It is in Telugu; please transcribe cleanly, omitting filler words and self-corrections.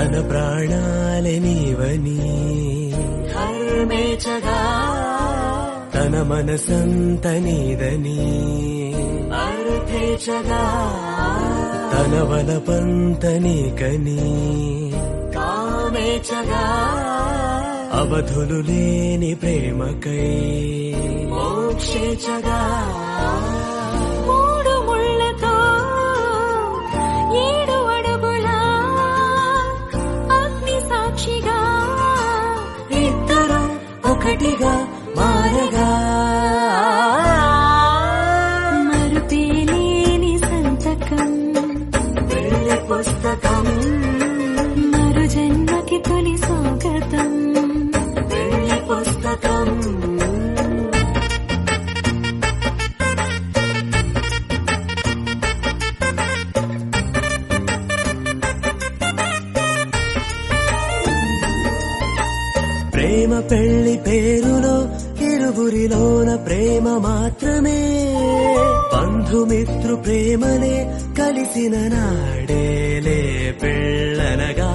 తన ప్రాణాలే నీవని హర్మేచగా తన మనసంత నీదని అర్థేచగా తన వలపంత నీకని కామేచగా అవధులు లేని ప్రేమకై మోక్షేచగా మూడు ముళ్ళతో 7 అడుగుల అగ్ని సాక్షిగా ఇద్దరు ఒకటిగా మారగా మరుపేలేని సంతకం పెళ్లి పుస్తకం మరు జన్మకి తొలి స్వాగతం పెళ్లి పుస్తకం ప్రేమ పెళ్లి పేరులో ఇరువురిలోన ప్రేమ మాత్రమే బంధుమిత్రు ప్రేమనే కలిసిన నాడేలే పెళ్ళనగా